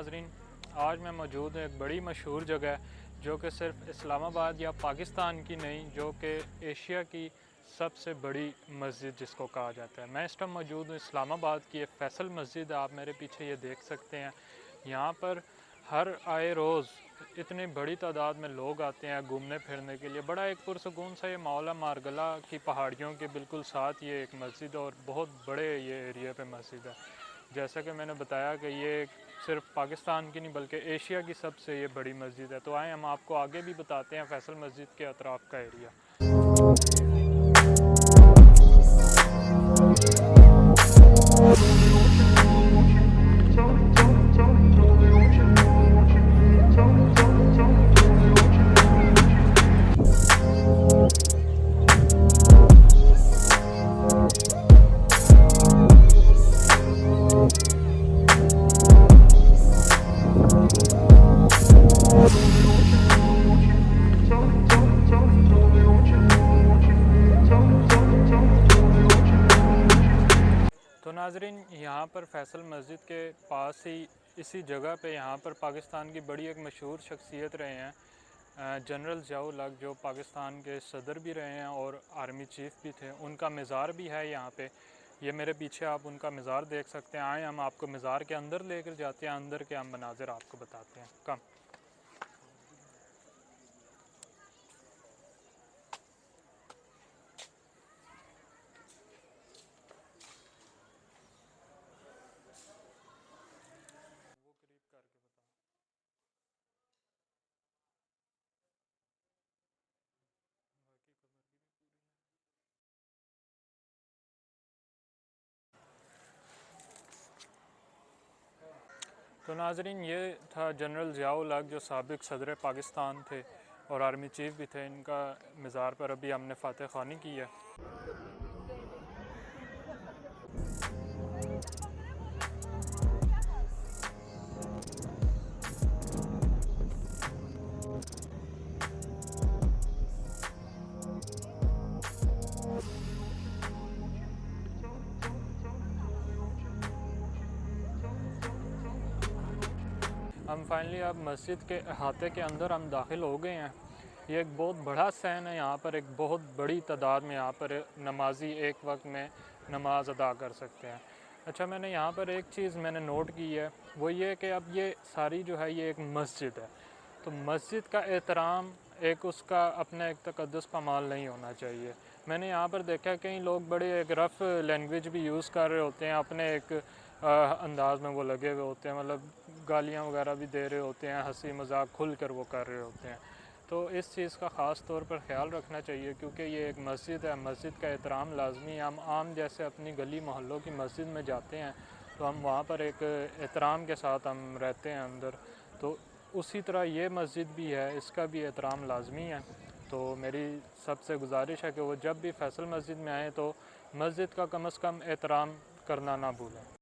नाजरीन, आज मैं मौजूद हूँ एक बड़ी मशहूर जगह जो कि सिर्फ इस्लामाबाद या पाकिस्तान की नहीं, जो कि एशिया की सबसे बड़ी मस्जिद जिसको कहा जाता है। मैं इस टाइम मौजूद हूँ इस्लामाबाद की एक फैसल मस्जिद। आप मेरे पीछे ये देख सकते हैं। यहाँ पर हर आए रोज़ इतनी बड़ी तादाद में लोग आते हैं घूमने फिरने के लिए। बड़ा एक पुरसकून सा ये माहौल है। मारगला की पहाड़ियों के बिल्कुल साथ ये एक मस्जिद और बहुत बड़े ये एरिया पे मस्जिद है। जैसा कि मैंने बताया कि ये सिर्फ पाकिस्तान की नहीं बल्कि एशिया की सबसे ये बड़ी मस्जिद है। तो आए हम आपको आगे भी बताते हैं फैसल मस्जिद के अतराफ़ का एरिया। तो नाजरीन, यहाँ पर फैसल मस्जिद के पास ही इसी जगह पे यहाँ पर पाकिस्तान की बड़ी एक मशहूर शख्सियत रहे हैं जनरल ज़ियाउल हक़, जो पाकिस्तान के सदर भी रहे हैं और आर्मी चीफ़ भी थे। उनका मज़ार भी है यहाँ पे। ये मेरे पीछे आप उनका मज़ार देख सकते हैं। आए हम आपको मज़ार के अंदर लेकर जाते हैं, अंदर के हम मनाज़िर आपको बताते हैं। कम तो नाजरीन, ये था जनरल ज़ियाउल हक़ जो साबिक़ सदर पाकिस्तान थे और आर्मी चीफ़ भी थे। इनका मज़ार पर अभी हमने फ़ातह ख़ानी की है। हम फाइनली अब मस्जिद के अहाते के अंदर हम दाखिल हो गए हैं। ये एक बहुत बड़ा सहन है। यहाँ पर एक बहुत बड़ी तादाद में यहाँ पर नमाजी एक वक्त में नमाज अदा कर सकते हैं। अच्छा, मैंने यहाँ पर एक चीज़ मैंने नोट की है, वो ये कि अब ये सारी जो है ये एक मस्जिद है, तो मस्जिद का एहतराम एक उसका अपना एक तकद्दुस पामाल नहीं होना चाहिए। मैंने यहाँ पर देखा कई लोग बड़े एक रफ़ लैंग्वेज भी यूज़ कर रहे होते हैं, अपने एक अंदाज में वो लगे हुए होते हैं, मतलब गालियाँ वगैरह भी दे रहे होते हैं, हंसी मजाक खुल कर वो कर रहे होते हैं। तो इस चीज़ का ख़ास तौर पर ख्याल रखना चाहिए, क्योंकि ये एक मस्जिद है, मस्जिद का एहतराम लाजमी है। हम आम जैसे अपनी गली मोहल्लों की मस्जिद में जाते हैं तो हम वहाँ पर एक एहतराम के साथ हम रहते हैं अंदर, तो उसी तरह ये मस्जिद भी है, इसका भी एहतराम लाजमी है। तो मेरी सबसे गुजारिश है कि वो जब भी फैसल मस्जिद में आएँ तो मस्जिद का कम से कम एहतराम करना ना भूलें।